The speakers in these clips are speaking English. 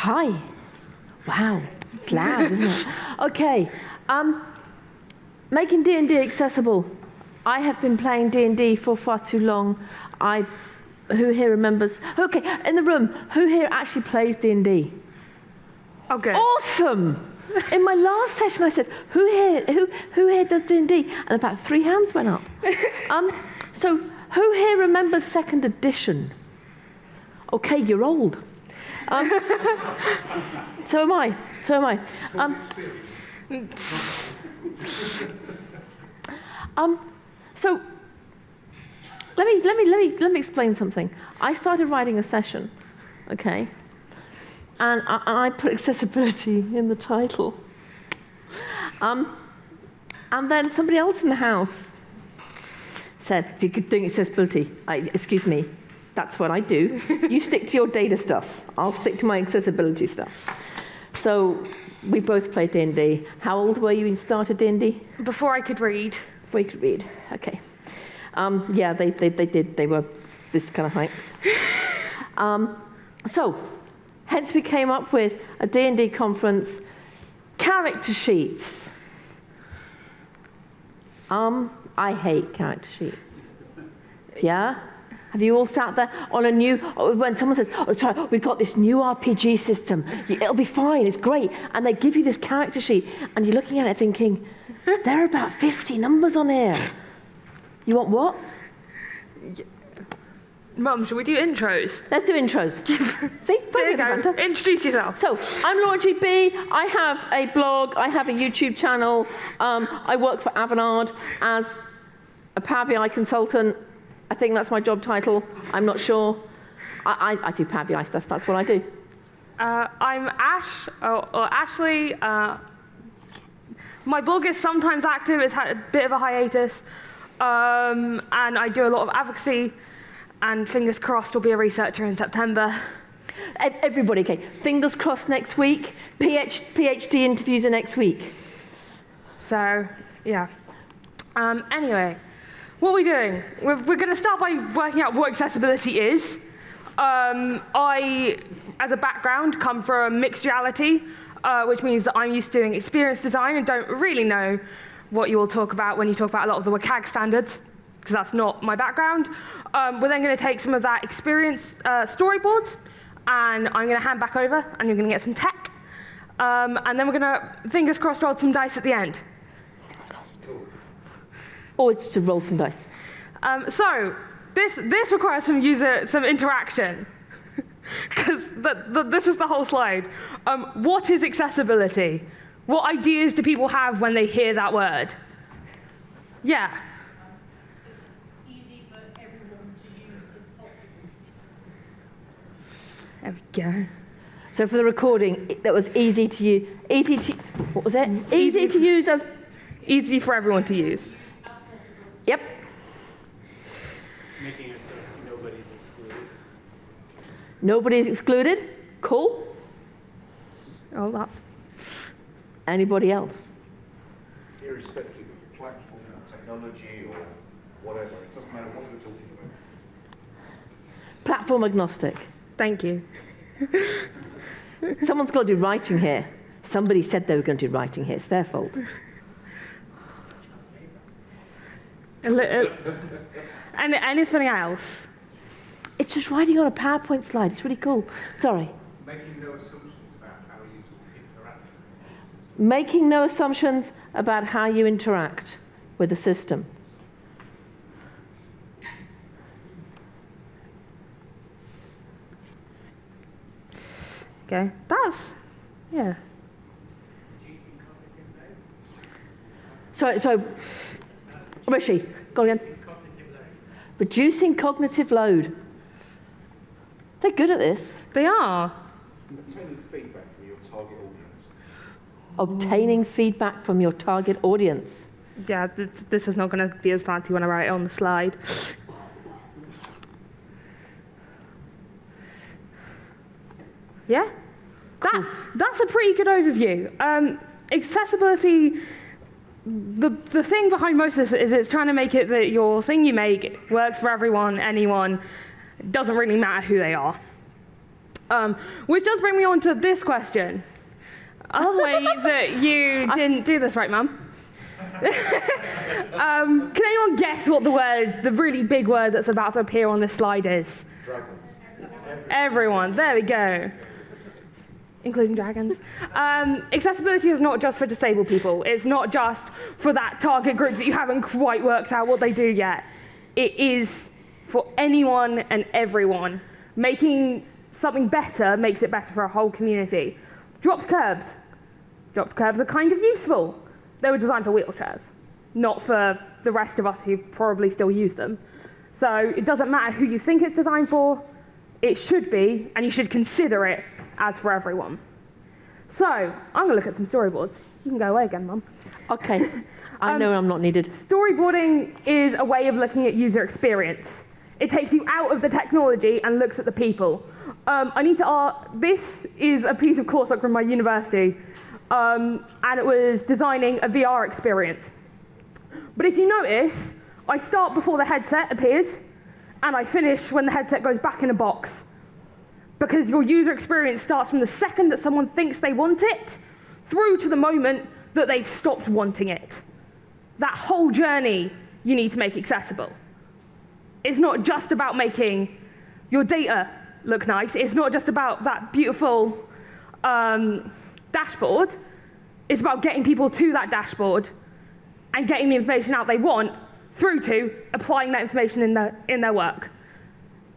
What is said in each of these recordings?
Hi. Wow, it's loud, isn't it? Okay, making D&D accessible. I have been playing D&D for far too long. Who here remembers? Okay, in the room, who here actually plays D&D? Oh, good. Awesome! In my last session, I said, who here does D&D? And about 3 hands went up. So, who here remembers 2nd edition? Okay, you're old. So am I. So let me explain something. I started writing a session, okay, and I put accessibility in the title. And then somebody else in the house said, if you're doing accessibility, excuse me, that's what I do. You stick to your data stuff. I'll stick to my accessibility stuff. So we both played D&D. How old were you when you started D&D? Before I could read. Before you could read, okay. Yeah, they did. They were this kind of height. So, hence we came up with a D&D conference, character sheets. I hate character sheets. Yeah? Have you all sat there on a new, when someone says, oh, sorry, we've got this new RPG system, it'll be fine, it's great, and they give you this character sheet, and you're looking at it thinking, there are about 50 numbers on here. You want what? Mum, should we do intros? Let's do intros. See? There you go. Introduce yourself. So, I'm Laura GB. I have a blog. I have a YouTube channel. I work for Avanade as a Power BI consultant. I think that's my job title. I'm not sure. I do Power BI stuff. That's what I do. I'm Ash, or Ashley. My blog is sometimes active. It's had a bit of a hiatus. And I do a lot of advocacy. And fingers crossed, we'll be a researcher in September. Everybody, okay. Fingers crossed next week. PhD interviews are next week. So, yeah. Anyway, what are we doing? We're going to start by working out what accessibility is. I, as a background, come from mixed reality, which means that I'm used to doing experience design and don't really know what you will talk about when you talk about a lot of the WCAG standards, because that's not my background. We're then going to take some of that experience storyboards, and I'm going to hand back over, and you're going to get some tech. And then we're going to, fingers crossed, roll some dice at the end. Or it's to roll some dice. So this requires some interaction, because this is the whole slide. What is accessibility? What ideas do people have when they hear that word? Yeah. Easy for everyone to use as possible. There we go. So for the recording, that was easy to use. What was it? Easy to use as. Easy for everyone to use. Yep. Making it so nobody's excluded. Nobody's excluded. Cool. Oh, that's. Anybody else? Irrespective of platform or technology or whatever, it doesn't matter what you're talking about. Platform agnostic. Thank you. Someone's got to do writing here. Somebody said they were going to do writing here. It's their fault. And anything else? It's just writing on a PowerPoint slide. It's really cool. Sorry. Making no assumptions about how you interact. Making no assumptions about how you interact with the system. Okay, that's, yeah. So, Rishi, go again. Reducing cognitive load. They're good at this. They are. Obtaining feedback from your target audience. Obtaining feedback from your target audience. Yeah, this is not going to be as fancy when I write it on the slide. Yeah? That's a pretty good overview. Accessibility, the thing behind most of this is it's trying to make it that your thing you make works for everyone, anyone. It doesn't really matter who they are. Which does bring me on to this question. I'll wait that you didn't do this right, Mum. Can anyone guess what the really big word that's about to appear on this slide is? Dragons. Everyone, there we go. Including dragons. Accessibility is not just for disabled people. It's not just for that target group that you haven't quite worked out what they do yet. It is for anyone and everyone. Making something better makes it better for a whole community. Dropped curbs. Dropped curbs are kind of useful. They were designed for wheelchairs, not for the rest of us who probably still use them. So it doesn't matter who you think it's designed for, it should be, and you should consider it as for everyone. So I'm going to look at some storyboards. You can go away again, Mum. Okay, I know I'm not needed. Storyboarding is a way of looking at user experience. It takes you out of the technology and looks at the people. I need to ask, this is a piece of coursework from my university, and it was designing a VR experience. But if you notice, I start before the headset appears, and I finish when the headset goes back in a box. Because your user experience starts from the second that someone thinks they want it, through to the moment that they've stopped wanting it. That whole journey you need to make accessible. It's not just about making your data look nice. It's not just about that beautiful dashboard. It's about getting people to that dashboard and getting the information out they want through to applying that information in their work.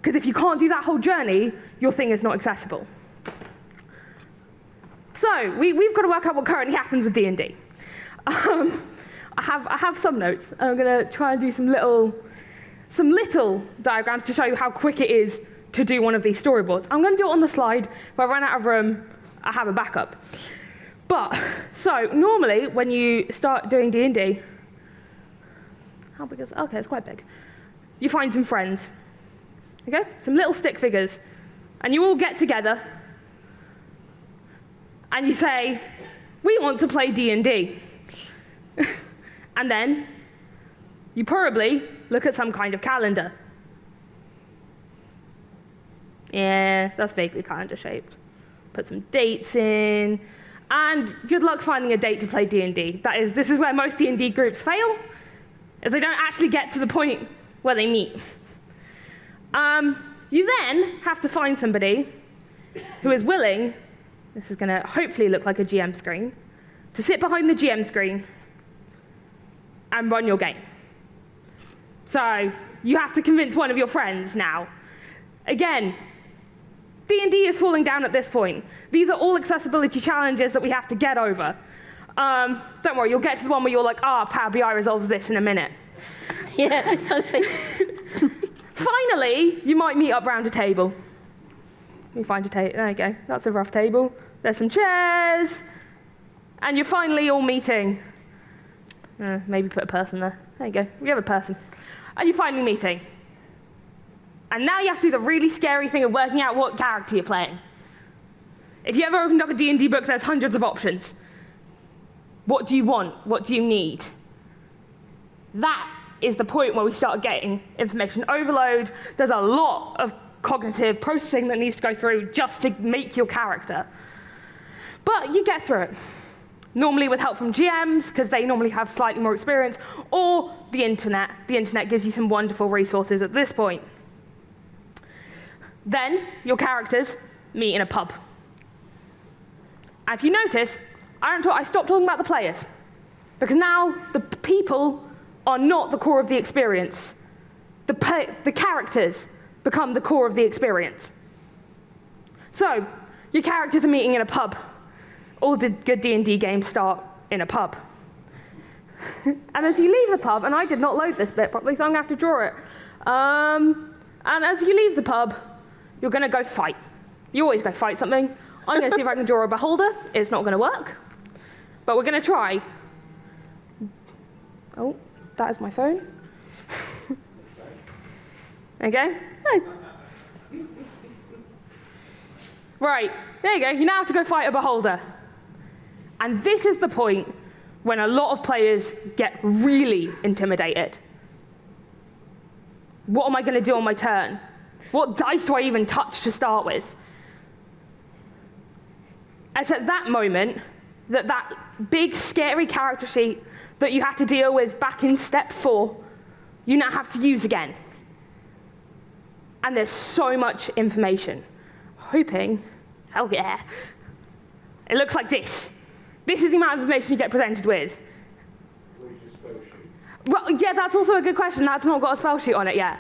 Because if you can't do that whole journey, your thing is not accessible. So we've got to work out what currently happens with D&D. I have some notes. I'm going to try and do some little diagrams to show you how quick it is to do one of these storyboards. I'm going to do it on the slide. If I run out of room, I have a backup. So normally when you start doing D&D, how big is it? Okay, it's quite big. You find some friends, okay? Some little stick figures, and you all get together, and you say, we want to play D&D. And then you probably look at some kind of calendar. Yeah, that's vaguely calendar shaped. Put some dates in, and good luck finding a date to play D&D. This is where most D&D groups fail, is they don't actually get to the point where they meet. You then have to find somebody who is willing, this is going to hopefully look like a GM screen, to sit behind the GM screen and run your game. So you have to convince one of your friends now. Again, D&D is falling down at this point. These are all accessibility challenges that we have to get over. Don't worry, you'll get to the one where you're like, Power BI resolves this in a minute. Yeah. Finally, you might meet up round a table. You find a table, there you go, that's a rough table. There's some chairs, and you're finally all meeting. Maybe put a person there. There you go, we have a person. And you're finally meeting. And now you have to do the really scary thing of working out what character you're playing. If you ever opened up a D&D book, there's hundreds of options. What do you want? What do you need? That is the point where we start getting information overload. There's a lot of cognitive processing that needs to go through just to make your character. But you get through it. Normally with help from GMs, because they normally have slightly more experience, or the internet. The internet gives you some wonderful resources at this point. Then your characters meet in a pub. And if you notice, I stopped talking about the players, because now the people are not the core of the experience. The characters become the core of the experience. So your characters are meeting in a pub. All the good D&D games start in a pub. And as you leave the pub, and I did not load this bit properly, so I'm going to have to draw it. And as you leave the pub, you're going to go fight. You always go fight something. I'm going to see if I can draw a beholder. It's not going to work. But we're going to try. Oh, that is my phone. There you go. Oh. Right, there you go. You now have to go fight a beholder. And this is the point when a lot of players get really intimidated. What am I going to do on my turn? What dice do I even touch to start with? it's at that moment that that big, scary character sheet that you had to deal with back in step 4, you now have to use again. And there's so much information. Hoping, hell yeah, it looks like this. This is the amount of information you get presented with. Where's your spell sheet? Well, yeah, that's also a good question. That's not got a spell sheet on it yet.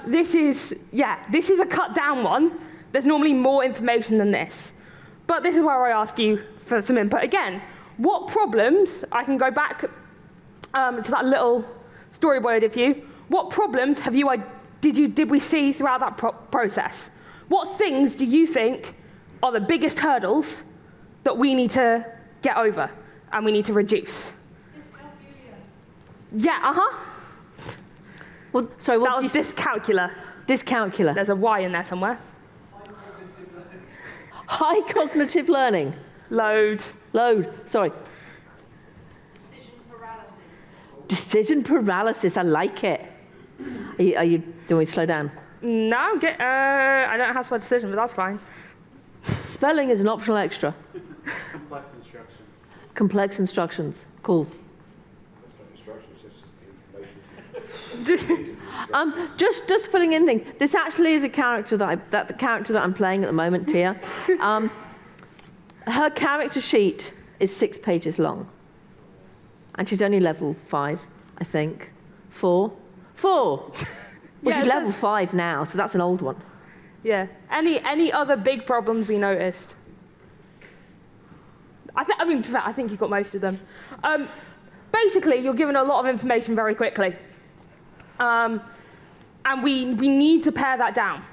This is a cut down one. There's normally more information than this. But this is where I ask you for some input again. What problems, I can go back to that little storyboard I did for you. What problems did we see throughout that process? What things do you think are the biggest hurdles that we need to get over and we need to reduce? Yeah, Well, sorry, what that was dyscalculia. Dyscalculia. There's a Y in there somewhere. High cognitive learning. Load. Sorry. Decision paralysis. Decision paralysis. I like it. Are you doing me to slow down? No, I don't know how to spell decision, but that's fine. Spelling is an optional extra. Complex instructions. Complex instructions. Cool. That's not instructions, that's just the information. Just filling in thing. This actually is a character the character that I'm playing at the moment, Tia. Her character sheet is 6 pages long, and she's only level 5, I think. 4, which Yeah, is level 5 now, so that's an old one. Yeah. Any other big problems we noticed? I think you've got most of them. Basically, you're given a lot of information very quickly. And we need to pare that down.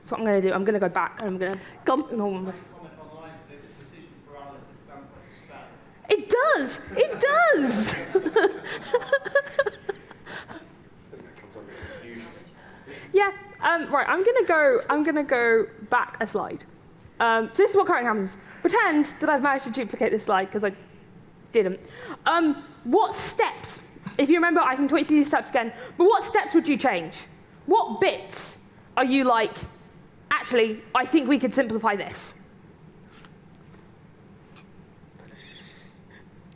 So what I'm going to do, I'm going to go back and I'm going to... Come. Comment online said that decision paralysis sounds like a spell. It does! It does! I think that comes under confusion. Yeah. Right. I'm gonna go back a slide. So this is what currently happens. Pretend that I've managed to duplicate this slide because I didn't. What steps? If you remember, I can talk you through these steps again. But what steps would you change? What bits are you like? Actually, I think we could simplify this.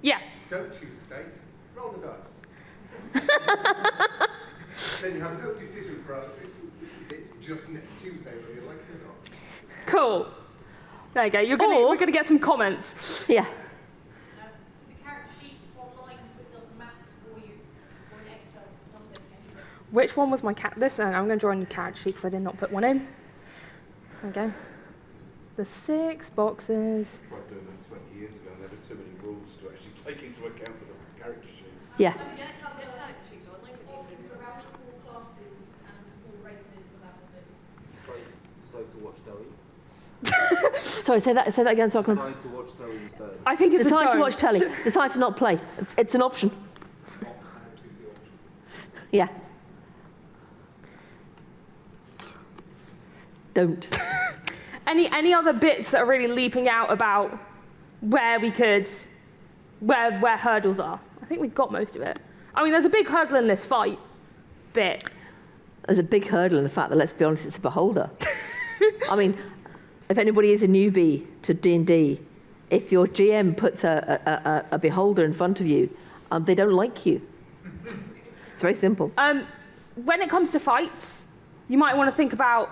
Yeah. Don't choose a date, roll the dice. Then you have no decision paralysis. It's just next Tuesday whether you like it or not. Cool. There you go. We're gonna get some comments. Yeah. The character sheet online so it does maths for you, or in Excel or something. Which one was my cat? This one. I'm going to draw a new character sheet because I did not put one in. There we go. The 6 boxes. I tried doing that 20 years ago, and there were too many rules to actually take into account for the character sheet. Yeah. You don't have the character sheets online, but you can around 4 classes and 4 races, and that was it. Decide to watch Telly. Sorry, say that again so I can... Decide to watch Telly instead. I think it's Decide a to don't. watch telly. Decide to not play. It's an option. Yeah. Don't. Any other bits that are really leaping out about where we could, where hurdles are? I think we've got most of it. I mean, there's a big hurdle in this fight bit. There's a big hurdle in the fact that, let's be honest, it's a beholder. I mean, if anybody is a newbie to D&D, if your GM puts a beholder in front of you, they don't like you. It's very simple. When it comes to fights, you might want to think about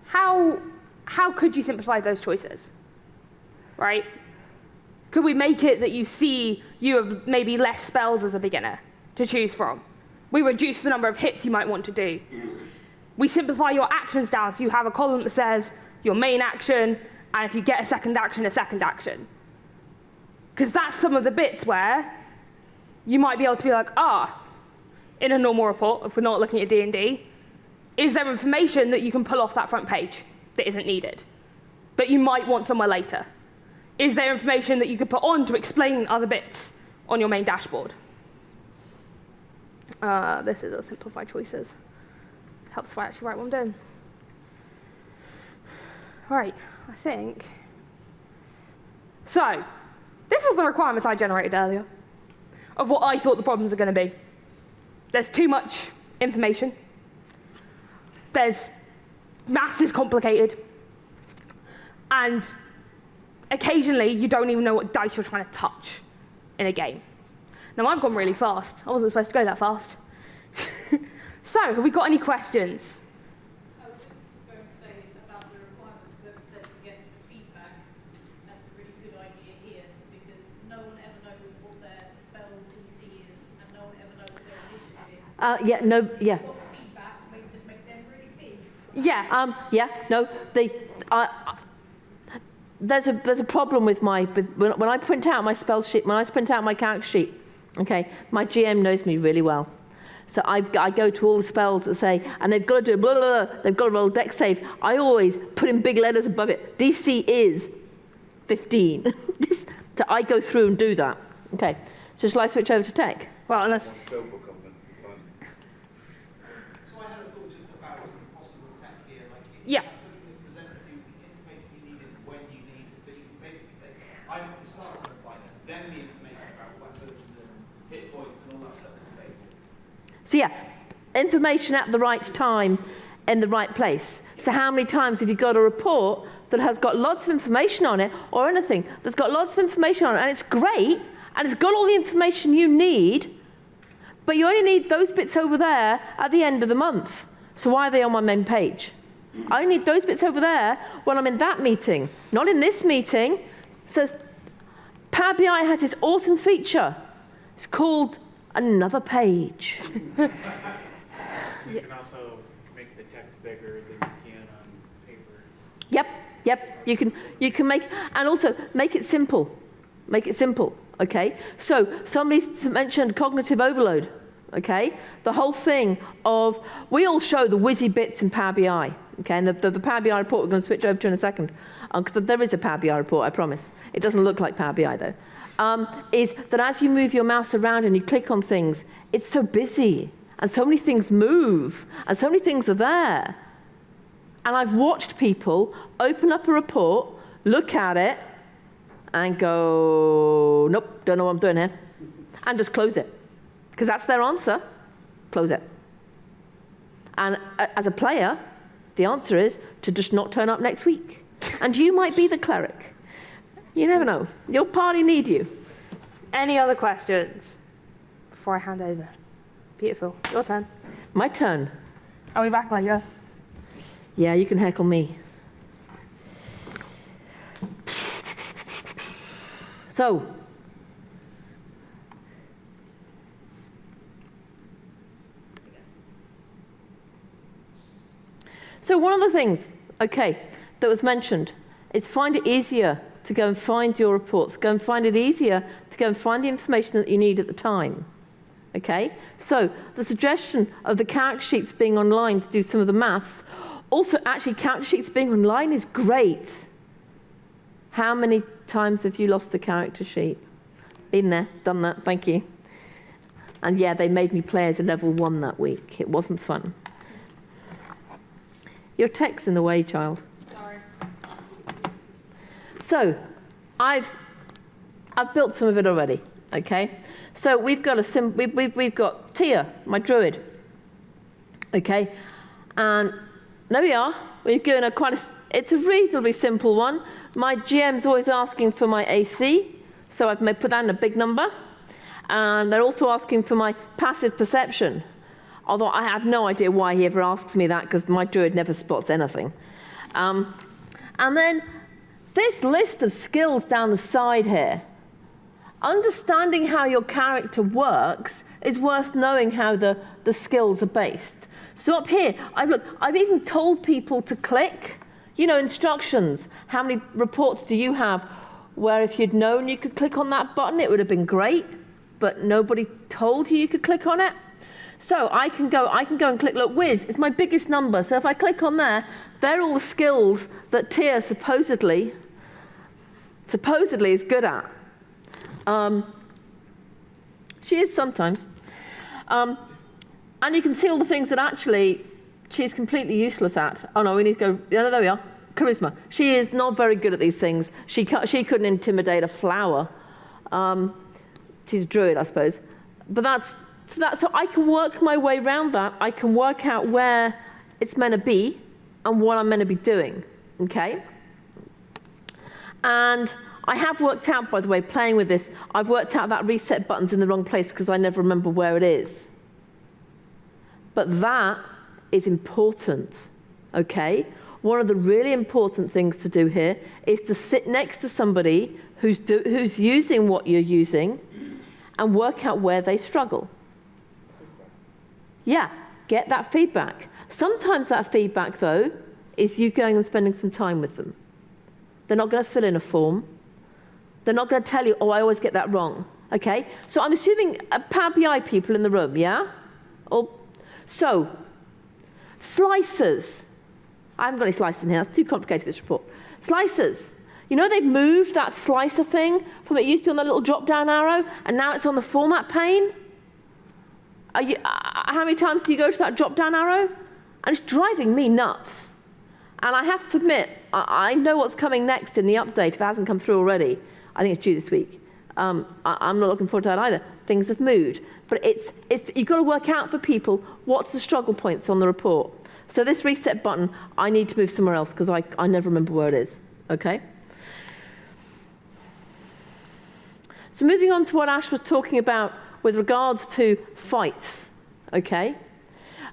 how could you simplify those choices, right? Could we make it that you have maybe less spells as a beginner to choose from? We reduce the number of hits you might want to do. We simplify your actions down so you have a column that says your main action, and if you get a second action, a second action. Because that's some of the bits where you might be able to be like, in a normal report, if we're not looking at D&D, is there information that you can pull off that front page that isn't needed, but you might want somewhere later? Is there information that you could put on to explain other bits on your main dashboard? This is a simplify choices. Helps if I actually write what I'm doing. Right, I think. So, this is the requirements I generated earlier of what I thought the problems are going to be. There's too much information. Maths is complicated. And occasionally you don't even know what dice you're trying to touch in a game. Now, I've gone really fast. I wasn't supposed to go that fast. So, have we got any questions? I was just going to say about the requirements that said to get feedback. That's a really good idea here because no one ever knows what their spell DC is and no one ever knows what their initiative is. What feedback make them really big? There's a problem with when I print out my spell sheet, when I print out my character sheet, okay, my GM knows me really well. So I go to all the spells that say, and they've got to do blah, blah, blah, they've got to roll a dex save. I always put in big letters above it, DC is 15. So I go through and do that. Okay, so shall I switch over to tech? Well, unless... So I had a thought just about some possible tech here, like if Yeah. something that presented you with the information you needed when you need it. So you can basically say, I want the start of the fighter, then the information about weapons and hit points and all that stuff is available. So yeah, information at the right time in the right place. So how many times have you got a report that has got lots of information on it, or anything that's got lots of information on it, and it's great, and it's got all the information you need, but you only need those bits over there at the end of the month. So why are they on my main page? I only need those bits over there when I'm in that meeting, not in this meeting. So Power BI has this awesome feature. It's called another page. You can also make the text bigger than you can on paper. Yep. You can make, and also make it simple. Make it simple. Okay. So somebody mentioned cognitive overload. Okay. The whole thing of, we all show the whizzy bits in Power BI. Okay. And the Power BI report we're going to switch over to in a second, because there is a Power BI report, I promise. It doesn't look like Power BI though. Is that as you move your mouse around and you click on things, it's so busy, and so many things move, and so many things are there. And I've watched people open up a report, look at it, and go, nope, don't know what I'm doing here, and just close it. Because that's their answer, close it. And as a player, the answer is to just not turn up next week. And you might be the cleric. You never know. Your party need you. Any other questions before I hand over? Beautiful. Your turn. My turn. Are we back later? Yeah, you can heckle me. So, one of the things, okay, that was mentioned is find it easier to go and find your reports. Go and find it easier to go and find the information that you need at the time. Okay? So the suggestion of the character sheets being online to do some of the maths, also actually character sheets being online is great. How many times have you lost a character sheet? Been there, done that, thank you. And yeah, they made me play as a level 1 that week. It wasn't fun. Your tech's in the way, child. Sorry. So, I've built some of it already. Okay, so we've got we've got Tia, my druid. Okay, and there we are. We've given her it's a reasonably simple one. My GM's always asking for my AC, so I've put that in a big number, and they're also asking for my passive perception. Although I have no idea why he ever asks me that, because my druid never spots anything. And then this list of skills down the side here. Understanding how your character works is worth knowing how the skills are based. So up here, I've even told people to click, instructions. How many reports do you have where if you'd known you could click on that button, it would have been great, but nobody told you could click on it? So I can go and click, look, Wiz is my biggest number. So if I click on there, they're all the skills that Tia supposedly is good at. She is sometimes. And you can see all the things that actually she is completely useless at. Oh no, we need to go, yeah, there we are. Charisma. She is not very good at these things. She couldn't intimidate a flower. She's a druid, I suppose. But so I can work my way around that. I can work out where it's meant to be and what I'm meant to be doing, okay? And I have worked out, by the way, playing with this, I've worked out that reset button's in the wrong place because I never remember where it is. But that is important, okay? One of the really important things to do here is to sit next to somebody who's using what you're using and work out where they struggle. Yeah, get that feedback. Sometimes that feedback, though, is you going and spending some time with them. They're not going to fill in a form. They're not going to tell you, oh, I always get that wrong. Okay? So I'm assuming Power BI people in the room, yeah? So, slicers. I haven't got any slicers in here. That's too complicated for this report. Slicers. You know they've moved that slicer thing from it used to be on the little drop-down arrow, and now it's on the format pane? How many times do you go to that drop-down arrow? And it's driving me nuts. And I have to admit, I know what's coming next in the update if it hasn't come through already. I think it's due this week. I'm not looking forward to that either. Things have moved. But you've got to work out for people what's the struggle points on the report. So this reset button, I need to move somewhere else because I never remember where it is. Okay? So moving on to what Ash was talking about with regards to fights. Okay?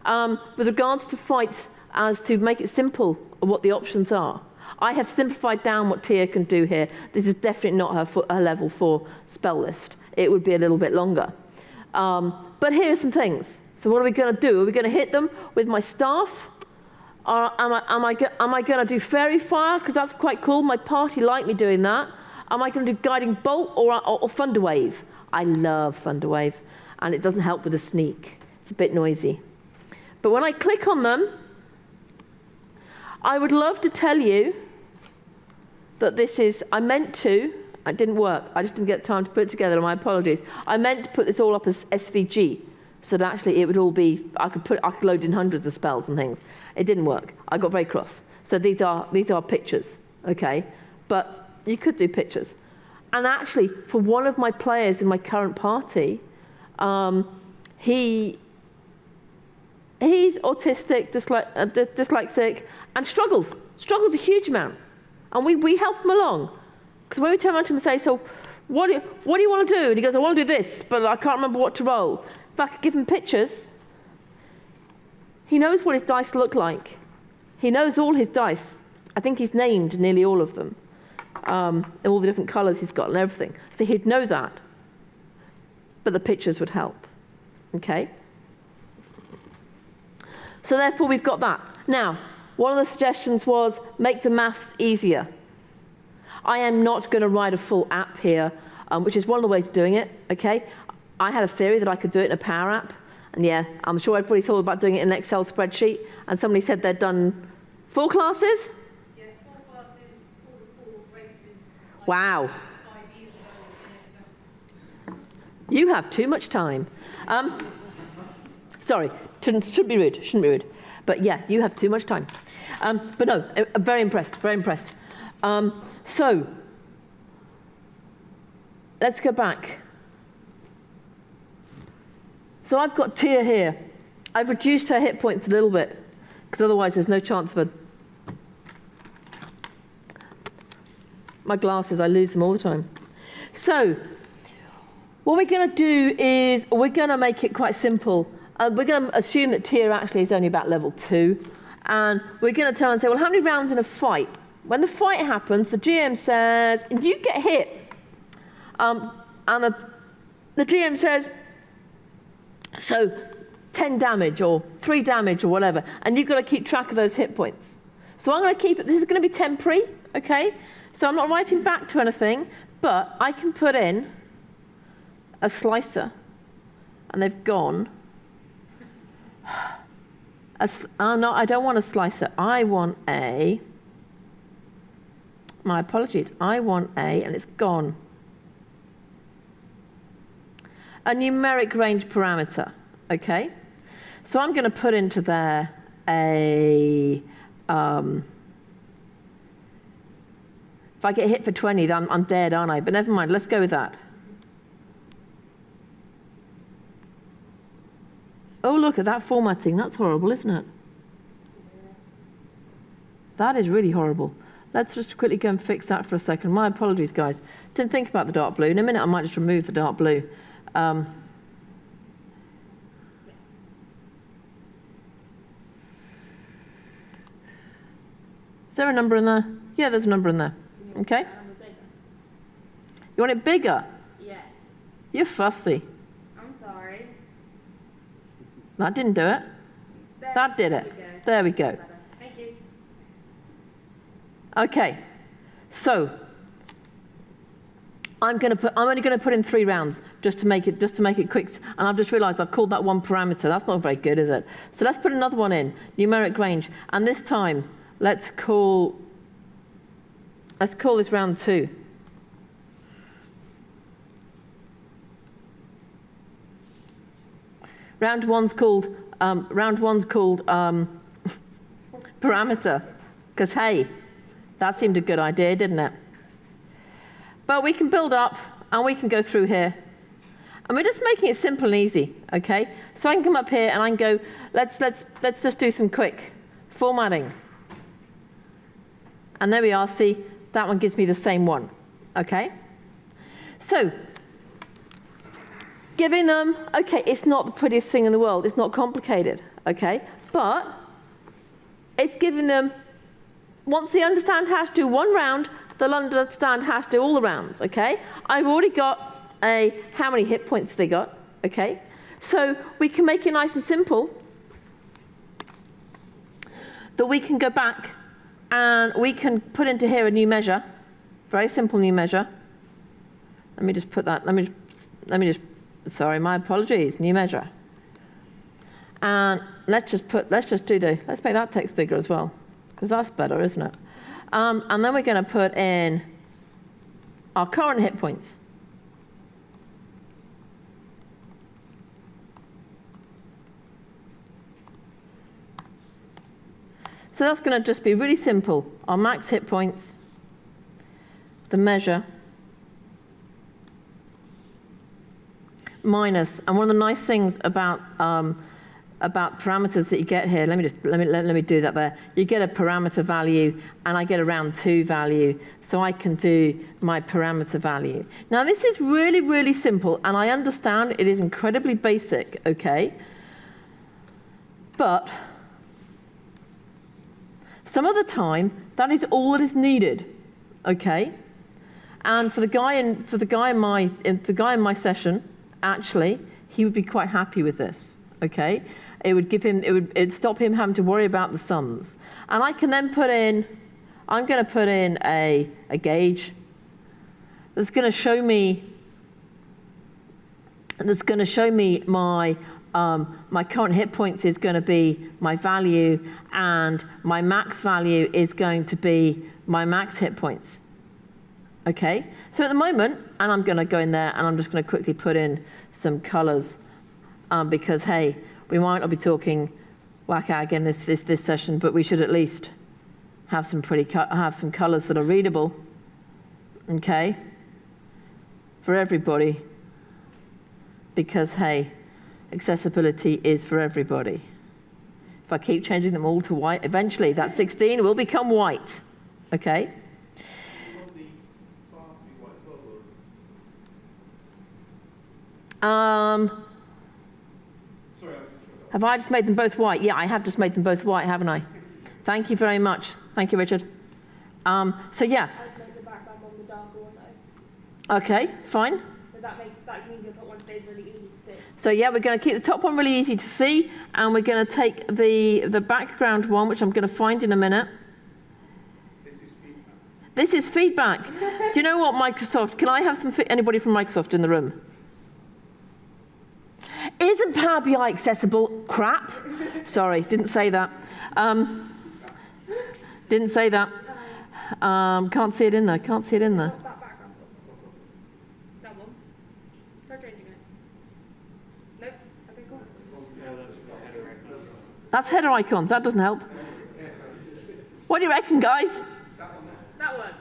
With regards to fights, as to make it simple what the options are. I have simplified down what Tia can do here. This is definitely not her level 4 spell list. It would be a little bit longer. But here are some things. So what are we going to do? Are we going to hit them with my staff? Or am I going to do fairy fire? Because that's quite cool. My party like me doing that. Am I going to do guiding bolt or thunder wave? I love thunder wave. And it doesn't help with the sneak. It's a bit noisy. But when I click on them, I would love to tell you that this is, it didn't work. I just didn't get time to put it together, my apologies. I meant to put this all up as SVG, so that actually it would all be, I could load in hundreds of spells and things. It didn't work. I got very cross. So these are pictures, okay? But you could do pictures. And actually, for one of my players in my current party, he's autistic, dyslexic, and struggles a huge amount. And we help him along. Because when we turn around to him and say, so what do you want to do? And he goes, I want to do this, but I can't remember what to roll. If I could give him pictures, he knows what his dice look like. He knows all his dice. I think he's named nearly all of them. And all the different colours he's got and everything. So he'd know that. But the pictures would help. Okay? So therefore, we've got that. Now, one of the suggestions was make the maths easier. I am not going to write a full app here, which is one of the ways of doing it, okay? I had a theory that I could do it in a Power App. And yeah, I'm sure everybody's thought about doing it in an Excel spreadsheet. And somebody said they'd done 4 classes? Yeah, 4 classes, 4 races. Wow. 5 years ago. You have too much time. Sorry, shouldn't be rude. But yeah, you have too much time. But no, very impressed. So, let's go back. So I've got Tia here. I've reduced her hit points a little bit, because otherwise there's no chance of my glasses, I lose them all the time. So, what we're going to do is, we're going to make it quite simple. We're going to assume that Tia actually is only about level 2. And we're going to turn and say, well, how many rounds in a fight? When the fight happens, the GM says, and you get hit. And the GM says, so 10 damage or 3 damage or whatever. And you've got to keep track of those hit points. So I'm going to keep it, this is going to be temporary, okay? So I'm not writing back to anything, but I can put in a slicer. And they've gone. Oh, no, I don't want a slicer. I want a, my apologies, I want a, and it's gone. A numeric range parameter, okay? So I'm going to put into there a, if I get hit for 20, then I'm dead, aren't I? But never mind, let's go with that. Oh, look at that formatting. That's horrible, isn't it? That is really horrible. Let's just quickly go and fix that for a second. My apologies, guys. Didn't think about the dark blue. In a minute, I might just remove the dark blue. Is there a number in there? Yeah, there's a number in there. Okay. You want it bigger? Yeah. You're fussy. I'm sorry. That didn't do it. That did it. There we go. Thank you. Okay. So I'm only going to put in 3 rounds just to make it quick. And I've just realised I've called that one parameter. That's not very good, is it? So let's put another one in, numeric range. And this time, let's call this round 2. Round one's called parameter, because hey, that seemed a good idea, didn't it? But we can build up and we can go through here, and we're just making it simple and easy. Okay, so I can come up here and I can go. Let's just do some quick formatting, and there we are. See, that one gives me the same one. Okay, so. Giving them, okay, it's not the prettiest thing in the world. It's not complicated, okay? But it's giving them, once they understand how to do one round, they'll understand how to do all the rounds, okay? I've already got how many hit points have they got, okay? So we can make it nice and simple that we can go back and we can put into here a new measure, very simple new measure. Let me just put that, sorry, my apologies, new measure. And let's make that text bigger as well, because that's better, isn't it? And then we're going to put in our current hit points. So that's going to just be really simple. Our max hit points, the measure, minus, and one of the nice things about parameters that you get here, let me do that there. You get a parameter value, and I get a round 2 value, so I can do my parameter value. Now this is really, really simple, and I understand it is incredibly basic, okay? But some of the time, that is all that is needed, okay? And for the guy in my session, actually, he would be quite happy with this, okay? It'd stop him having to worry about the sums. And I can then I'm going to put in a gauge that's going to show me my current hit points is going to be my value, and my max value is going to be my max hit points. Okay, so at the moment, and I'm going to go in there and I'm just going to quickly put in some colors because, hey, we might not be talking whack-ag in this session, but we should at least have some colors that are readable, okay, for everybody, because, hey, accessibility is for everybody. If I keep changing them all to white, eventually that 16 will become white, okay? Have I just made them both white? Yeah, I have just made them both white, haven't I? Thank you very much. Thank you, Richard. So yeah. I've made the background on the darker one though. Okay, fine. So that means your top one stays really easy to see. So yeah, we're going to keep the top one really easy to see, and we're going to take the background one, which I'm going to find in a minute. This is feedback. Do you know what, Microsoft? Can I have anybody from Microsoft in the room? Isn't Power BI accessible? Crap. Sorry, didn't say that. Didn't say that. Can't see it in there. Can't see it in there. That background one. That one. Try changing it. Nope. Okay, cool. That's header icons. That doesn't help. What do you reckon, guys? That one.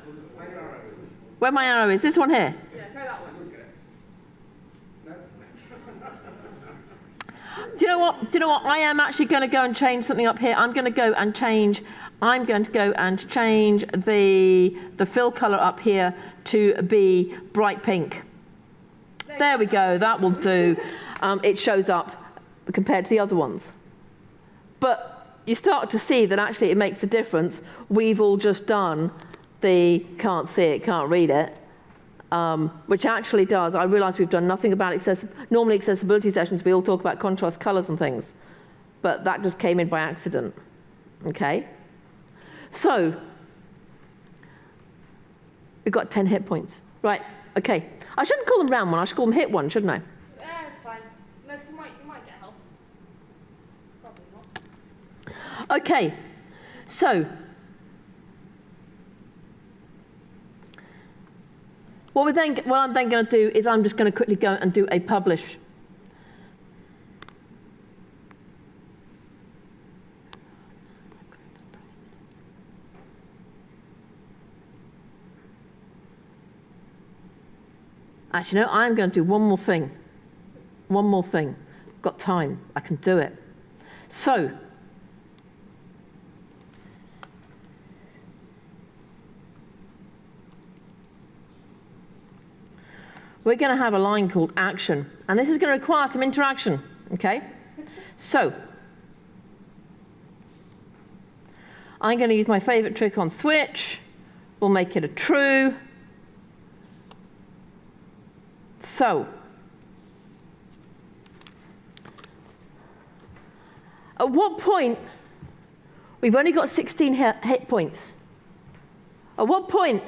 Where my arrow is? This one here. Yeah, try that one. Do you know what? I am actually going to go and change something up here. I'm going to go and change I'm going to go and change the fill color up here to be bright pink. There we go, that will do. It shows up compared to the other ones. But you start to see that actually it makes a difference. We've all just done the can't see it, can't read it, which actually does. I realise we've done nothing about normally accessibility sessions, we all talk about contrast colours and things, but that just came in by accident, okay? So, we've got 10 hit points. Right, okay. I shouldn't call them round one, I should call them hit one, shouldn't I? Yeah, it's fine. No, 'cause you might get help. Probably not. Okay, so, what I'm then going to do is I'm just going to quickly go and do a publish. Actually, no, I'm going to do one more thing. One more thing. Got time. I can do it. So, we're going to have a line called action. And this is going to require some interaction, okay? So, I'm going to use my favorite trick on switch. We'll make it a true. So, at what point, we've only got 16 hit points. At what point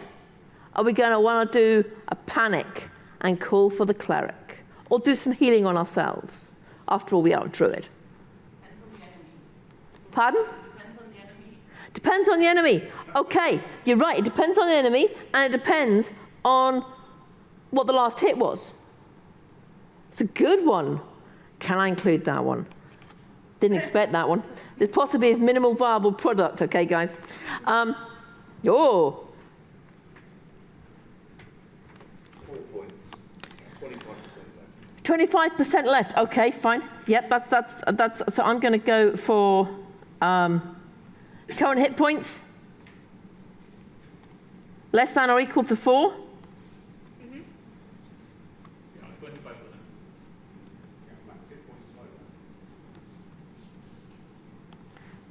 are we going to want to do a panic and call for the cleric? Or do some healing on ourselves? After all, we are a druid. Depends on the enemy. Pardon? Depends on the enemy. Depends on the enemy. Okay, you're right. It depends on the enemy, and it depends on what the last hit was. It's a good one. Can I include that one? Didn't expect that one. This possibly is minimal viable product, okay, guys? Oh. 4 points, 25% left. 25% left. Okay, fine. Yep, that's. So I'm going to go for current hit points less than or equal to 4.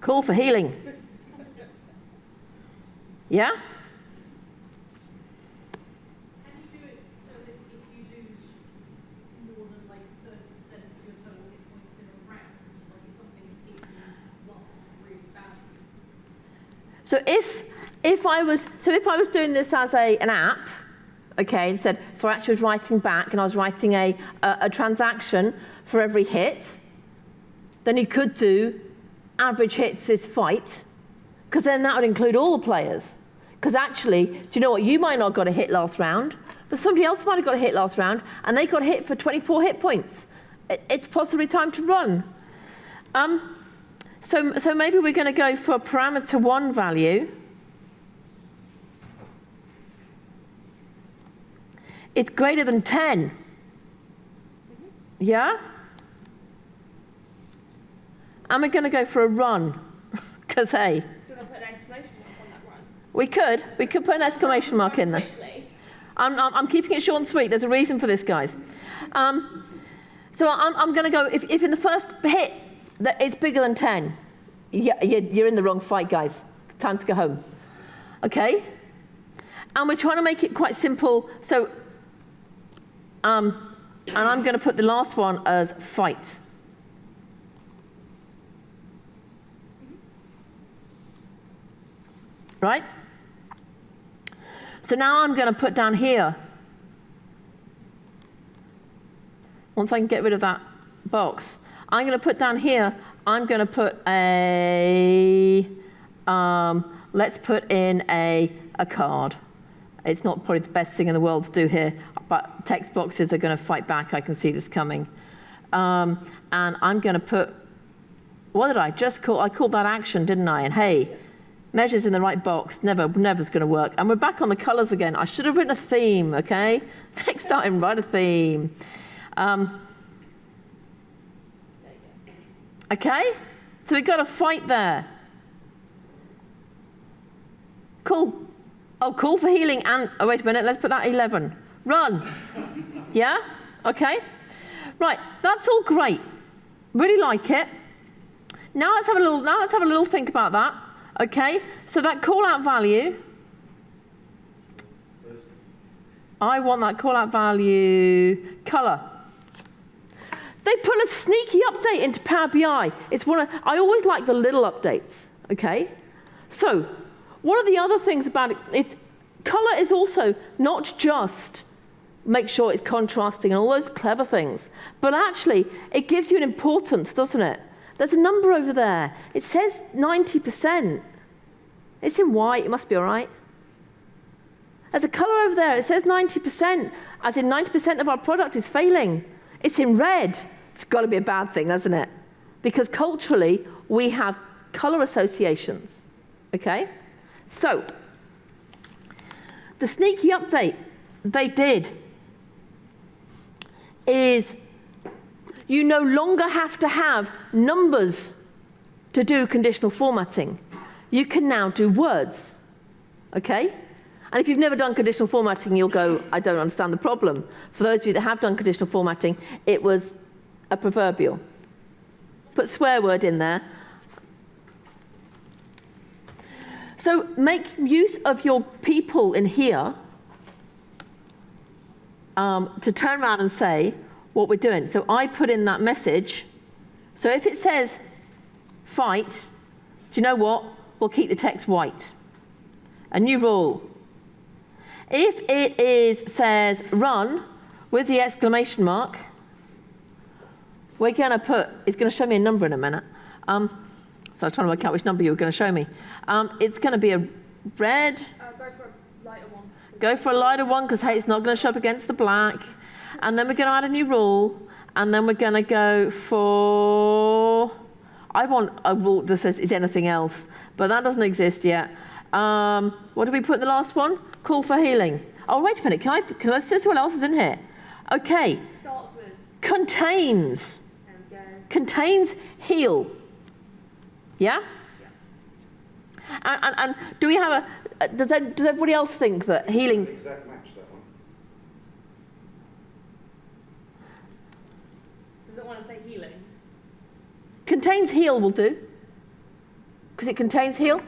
Call for healing. Yeah? Can you do it so that if you lose more than like 30% of your total hit points in a round, like something's hit you once really badly? So if I was doing this as an app, okay, and said, so I actually was writing back and I was writing a transaction for every hit, then you could do average hits this fight, because then that would include all the players. Because actually, do you know what? You might not have got a hit last round, but somebody else might have got a hit last round, and they got hit for 24 hit points. It's possibly time to run. So maybe we're going to go for parameter 1 value. It's greater than 10. Yeah? And we're going to go for a run, because hey. Do you want to put an exclamation mark on that run? We could put an exclamation mark in there. Quickly. I'm keeping it short and sweet. There's a reason for this, guys. So I'm going to go, if in the first hit that it's bigger than 10, you're in the wrong fight, guys. Time to go home. Okay? And we're trying to make it quite simple. So, and I'm going to put the last one as fight. Right? So now I'm going to put down here, once I can get rid of that box, I'm going to put down here, I'm going to put a, let's put in a card. It's not probably the best thing in the world to do here, but text boxes are going to fight back. I can see this coming. And I'm going to put, what did I just call? I called that action, didn't I? And hey, measures in the right box, never's going to work. And we're back on the colors again. I should have written a theme, okay? Next time, write a theme. Okay? So we've got a fight there. Cool. Oh, call for healing and, oh, wait a minute, let's put that 11. Run. Yeah? Okay. Right, that's all great. Really like it. Now let's have a little think about that. Okay? So that call out value, I want that call out value color. They put a sneaky update into Power BI. I always like the little updates, okay? So, one of the other things about it, color is also not just make sure it's contrasting and all those clever things, but actually it gives you an importance, doesn't it? There's a number over there. It says 90%. It's in white, it must be all right. There's a color over there, it says 90%, as in 90% of our product is failing. It's in red. It's got to be a bad thing, hasn't it? Because culturally, we have color associations, okay? So, the sneaky update they did is you no longer have to have numbers to do conditional formatting. You can now do words, okay? And if you've never done conditional formatting, you'll go, I don't understand the problem. For those of you that have done conditional formatting, it was a proverbial. Put swear word in there. So make use of your people in here to turn around and say what we're doing. So I put in that message. So if it says fight, do you know what? We'll keep the text white. A new rule. If it says run with the exclamation mark, we're going to put, it's going to show me a number in a minute. So I was trying to work out which number you were going to show me. It's going to be a red. Go for a lighter one. Go for a lighter one because, hey, it's not going to show up against the black. And then we're going to add a new rule. And then we're going to go for, I want a rule that says is anything else. But that doesn't exist yet. What did we put in the last one? Call for healing. Oh, wait a minute. Can I see what else is in here? Okay. Starts with. Contains. There we go. Contains heal. Yeah? And do we have a, does everybody else think that healing? Exact match, that one. Does it want to say healing? Contains heal will do. Because it contains heal.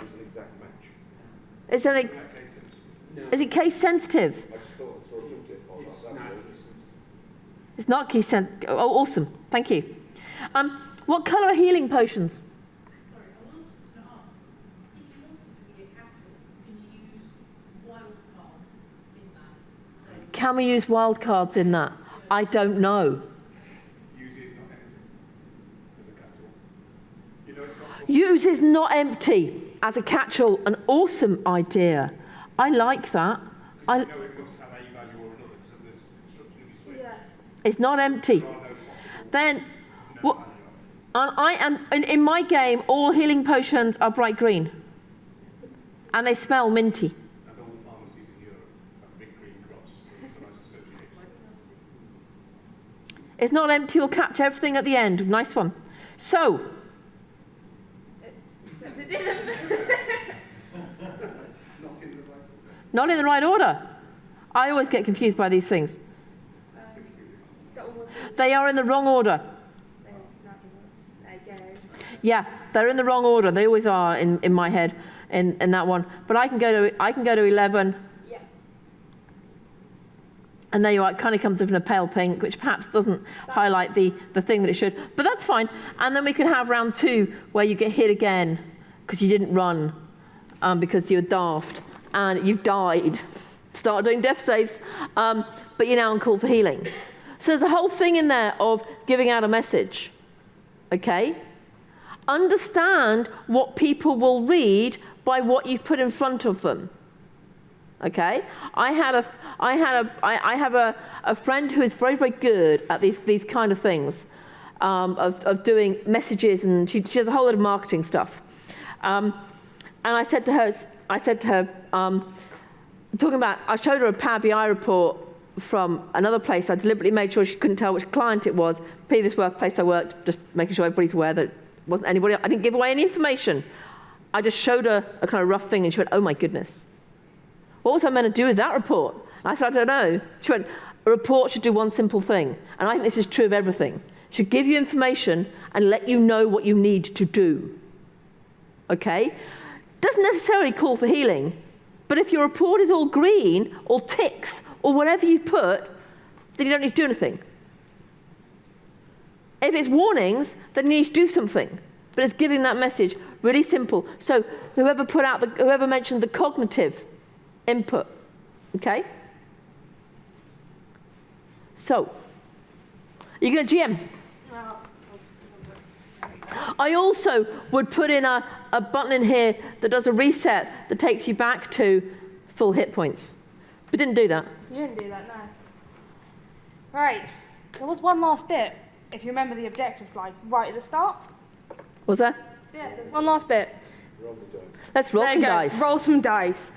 It's an exact match. Is it case sensitive? I just thought, so I looked at it on It's that not way. It's not case sensitive. Oh, awesome. Thank you. What colour are healing potions? Sorry, I was also going to ask, if you want it to be a capsule, can you use wild cards in that? So Can we use wildcards in that? I don't know. Use is not anything as a capsule. You know it's got Use is not empty as a catch-all. An awesome idea. I like that. you know it must have a value or another because of this construction of your switch. Yeah. It's not empty. There are no possible Then, no what? value. And I am in my game. All healing potions are bright green, and they smell minty. And all the pharmacies in Europe have a big green cross. It's a nice association. It's not empty. You'll catch everything at the end. Nice one. So, Except it didn't. Not in the right order. not in the right order. I always get confused by these things. That one was. They are in the wrong order. There you go. Yeah, they're in the wrong order. They always are in my head in that one. But I can go to 11, Yeah. and there you are. It kind of comes up in a pale pink, which perhaps doesn't highlight the thing that it should. But that's fine. And then we can have round 2 where you get hit again because you didn't run because you're daft and you've died. Start doing death saves, but you're now on call for healing. So there's a whole thing in there of giving out a message. Okay? Understand what people will read by what you've put in front of them. Okay? I have a friend who is very, very good at these kind of things, of doing messages, and she does a whole lot of marketing stuff. And I said to her, I showed her a Power BI report from another place. I deliberately made sure she couldn't tell which client it was. Previous workplace I worked, just making sure everybody's aware that it wasn't anybody. I didn't give away any information. I just showed her a kind of rough thing, and she went, oh my goodness. What was I meant to do with that report? And I said, I don't know. She went, a report should do one simple thing. And I think this is true of everything. It should give you information and let you know what you need to do. Okay? Doesn't necessarily call for healing, but if your report is all green, or ticks, or whatever you put, then you don't need to do anything. If it's warnings, then you need to do something. But it's giving that message, really simple. So whoever mentioned the cognitive input, okay? So, you're going to GM. I also would put in a button in here that does a reset that takes you back to full hit points. We didn't do that. You didn't do that, no. Right, there was one last bit, if you remember the objective slide, right at the start. Was that? Yeah, there's one last bit. Let's roll some dice. Roll some dice.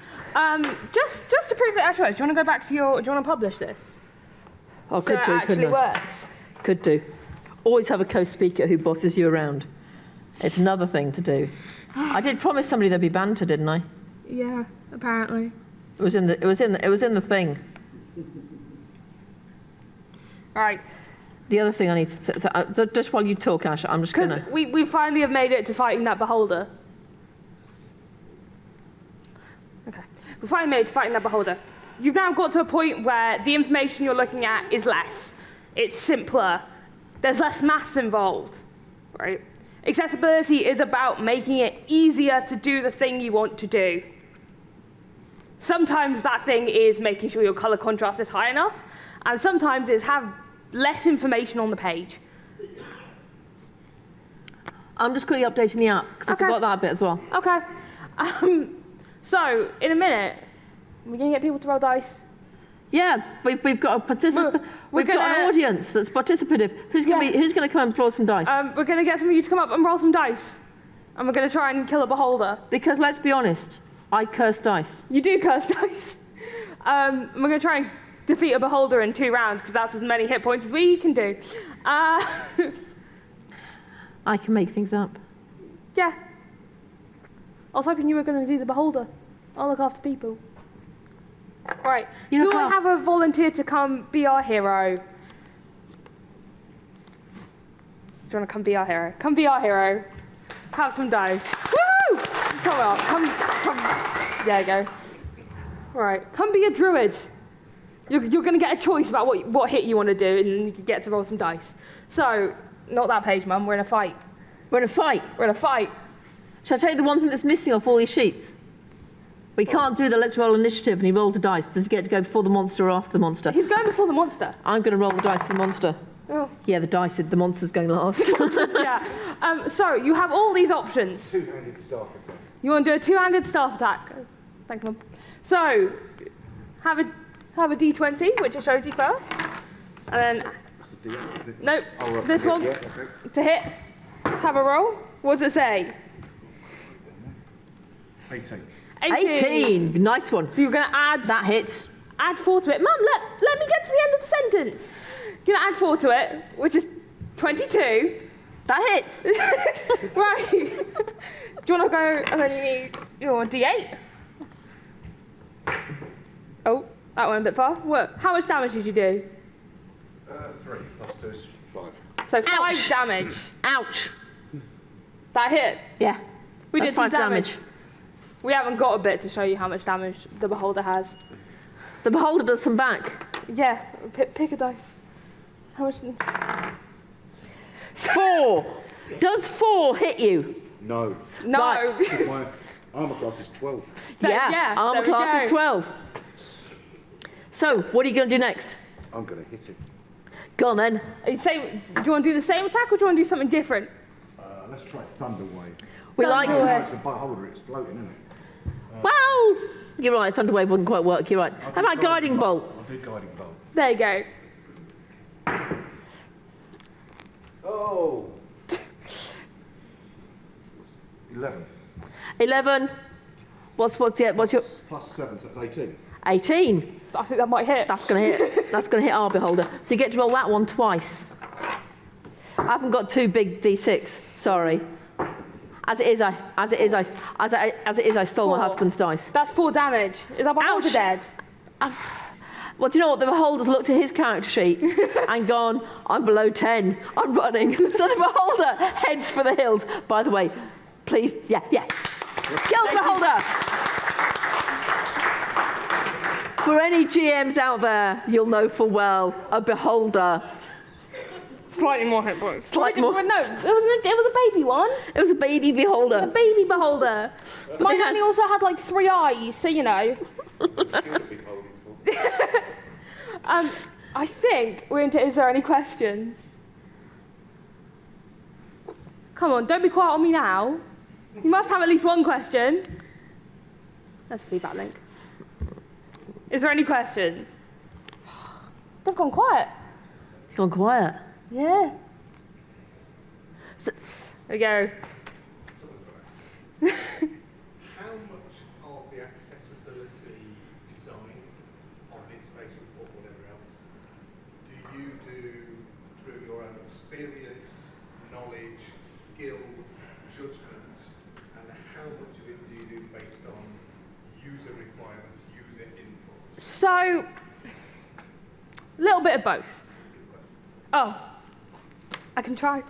Just to prove that it actually works, do you want to go back to do you want to publish this? Oh, So could it do, actually couldn't I? works. Could do. Always have a co-speaker who bosses you around. It's another thing to do. I did promise somebody there'd be banter, didn't I? Yeah, apparently. It was in the thing. Right. The other thing I need to say, just while you talk, Ash, I'm just going to... Because we finally have made it to fighting that beholder. Okay. We finally made it to fighting that beholder. You've now got to a point where the information you're looking at is less. It's simpler. There's less maths involved, right? Accessibility is about making it easier to do the thing you want to do. Sometimes that thing is making sure your color contrast is high enough, and sometimes it's have less information on the page. I'm just quickly updating the app, because I forgot that bit as well. Okay. So, in a minute, we're going to get people to roll dice. Yeah, we've got a participant. We've got an audience that's participative. Who's going to come and roll some dice? We're going to get some of you to come up and roll some dice. And we're going to try and kill a beholder. Because let's be honest, I curse dice. You do curse dice. We're going to try and defeat a beholder in 2 rounds, because that's as many hit points as we can do. I can make things up. Yeah. I was hoping you were going to do the beholder. I'll look after people. Right. Do I have a volunteer to come be our hero? Do you want to come be our hero? Come be our hero. Have some dice. Woo! Come on. Come. There you go. Right. Come be a druid. You're going to get a choice about what hit you want to do, and you get to roll some dice. So, not that page, Mum. We're in a fight. We're in a fight. We're in a fight. Shall I tell you the one thing that's missing off all these sheets? We can't do the let's roll initiative and he rolls a dice. Does he get to go before the monster or after the monster? He's going before the monster. I'm going to roll the dice for the monster. Oh. Yeah, the monster's going last. Yeah. So, you have all these options. Two-handed staff attack. You want to do a 2-handed staff attack. Thank you, Mum. So, have a D20, which it shows you first. And then... It's a D8, isn't it? Nope. Oh, right, This one. Yeah, okay. To hit. Have a roll. What does it say? 18. 18. Nice one. So you're going to add... That hits. Add 4 to it. Mum, let me get to the end of the sentence. You're going to add 4 to it, which is 22. That hits. Right. Do you want to go, and then you need your D8? Oh, that went a bit far. What? How much damage did you do? 3 plus 2 is 5. So 5 Ouch. damage. Ouch. That hit. Yeah. We That's did some 5 damage. We haven't got a bit to show you how much damage the beholder has. The beholder does some back. Yeah, pick a dice. How much? 4. Does 4 hit you? No. No. Right. Because my armour class is 12. Yeah, Armor there we class go. is 12. So, what are you going to do next? I'm going to hit him. Go on then. Do you want to do the same attack, or do you want to do something different? Let's try Thunder Wave. We Thunder like... Wave. No, it's a beholder, it's floating, isn't it? Well, you're right. Thunder Wave wouldn't quite work. You're right. How about Guiding Bolt? I'll do Guiding Bolt. There you go. Oh! 11. 11. What's your... Plus 7, so it's 18. 18. I think that might hit. That's going to hit. That's going to hit our beholder. So you get to roll that one twice. I haven't got 2 big D6. Sorry. As it is, I stole my 4. husband's dice. That's 4 damage. Is our beholder Ouch. dead? Well, do you know what? The beholder's looked at his character sheet and gone, I'm below 10. I'm running. So the beholder heads for the hills. By the way, please, yeah. Kill the beholder. For any GMs out there, you'll know full well a beholder. Slightly more hit points. Slightly more. No, it was a baby one. It was a baby beholder. A baby beholder. Mine only also had like 3 eyes, so you know. I think we're into, is there any questions? Come on, don't be quiet on me now. You must have at least one question. That's a feedback link. Is there any questions? They've gone quiet. It's gone quiet. Yeah. So, there we go. How much of the accessibility design of an interface report, whatever else, do you do through your own experience, knowledge, skill, judgment, and how much of it do you do based on user requirements, user input? So, a little bit of both. Oh, I can try.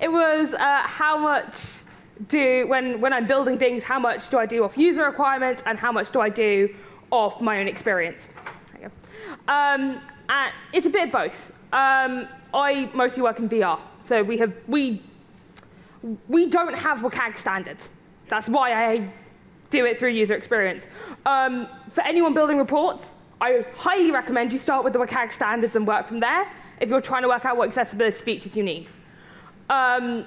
It was how much when I'm building things, how much do I do off user requirements and how much do I do off my own experience? There you go. And it's a bit of both. I mostly work in VR, so we don't have WCAG standards. That's why I do it through user experience. For anyone building reports, I highly recommend you start with the WCAG standards and work from there if you're trying to work out what accessibility features you need. But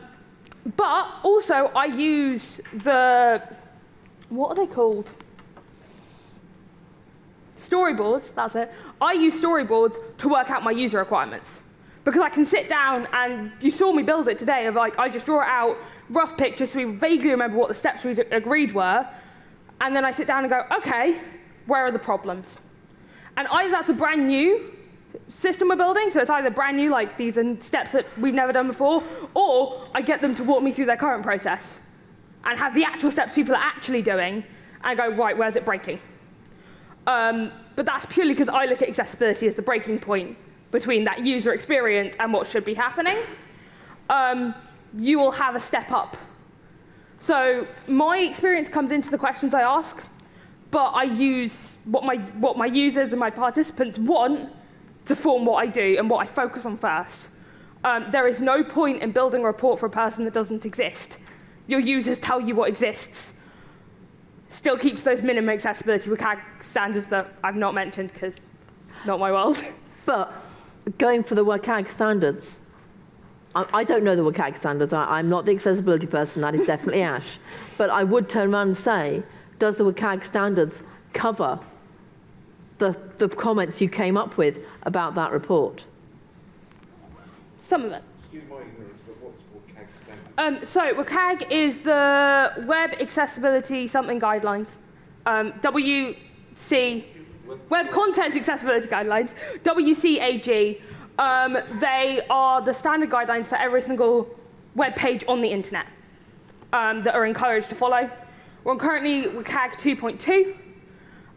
also, I use what are they called? Storyboards, that's it. I use storyboards to work out my user requirements. Because I can sit down, and you saw me build it today, of like, I just draw it out, rough pictures, so we vaguely remember what the steps we agreed were, and then I sit down and go, okay, where are the problems? And either that's a brand new system we're building, so it's either brand new, like these are steps that we've never done before, or I get them to walk me through their current process and have the actual steps people are actually doing and go, right, where's it breaking? But that's purely because I look at accessibility as the breaking point between that user experience and what should be happening. You will have a step up. So my experience comes into the questions I ask, but I use what my users and my participants want to form what I do and what I focus on first. There is no point in building a report for a person that doesn't exist. Your users tell you what exists. Still keeps those minimum accessibility WCAG standards that I've not mentioned because it's not my world. But going for the WCAG standards, I don't know the WCAG standards. I'm not the accessibility person. That is definitely Ash. But I would turn around and say, does the WCAG standards cover the comments you came up with about that report? Some of it. Excuse my ignorance, but what's WCAG standard? So WCAG is the Web Accessibility Something Guidelines. WC, Web Content Accessibility Guidelines, WCAG. They are the standard guidelines for every single web page on the internet that are encouraged to follow. We're on currently WCAG 2.2,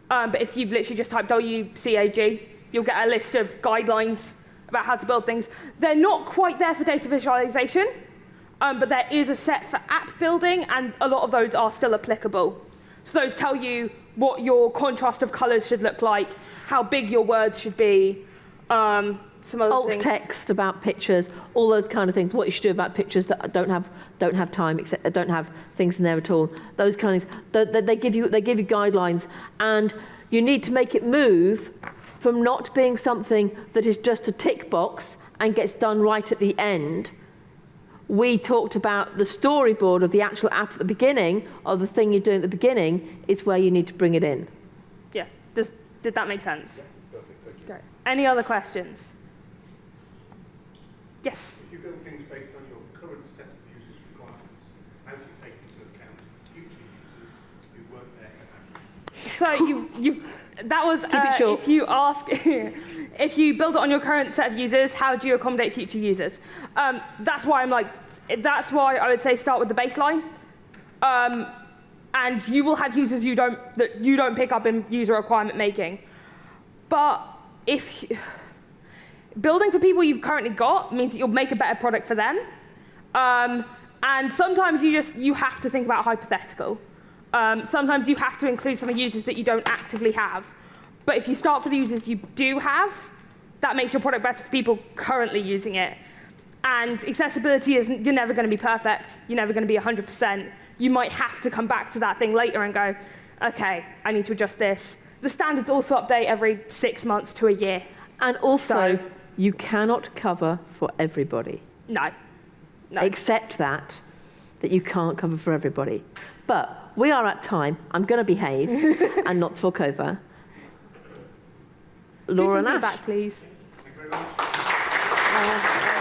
but if you literally just type WCAG, you'll get a list of guidelines about how to build things. They're not quite there for data visualization, but there is a set for app building, and a lot of those are still applicable. So those tell you what your contrast of colors should look like, how big your words should be, some other Alt things. text about pictures, all those kind of things. What you should do about pictures that don't have time, except don't have things in there at all. Those kind of things. They give you guidelines, and you need to make it move from not being something that is just a tick box and gets done right at the end. We talked about the storyboard of the actual app at the beginning, or the thing you're doing at the beginning, is where you need to bring it in. Yeah, did that make sense? Yeah, perfect, thank you. Great. Any other questions? Yes? If you build things based on your current set of users' requirements, how do you take into account future users who weren't there to have? So that was Keep it short. if you ask if you build it on your current set of users, how do you accommodate future users? That's why I would say start with the baseline, and you will have users that you don't pick up in user requirement making. But building for people you've currently got means that you'll make a better product for them. And sometimes you have to think about hypothetical. Sometimes you have to include some of the users that you don't actively have. But if you start for the users you do have, that makes your product better for people currently using it. And accessibility you're never going to be perfect. You're never going to be 100%. You might have to come back to that thing later and go, OK, I need to adjust this. The standards also update every 6 months to a year. And also, you cannot cover for everybody. No. Accept that you can't cover for everybody. But we are at time. I'm going to behave and not talk over. Laura Do some Nash. feedback, please. Thank you very much.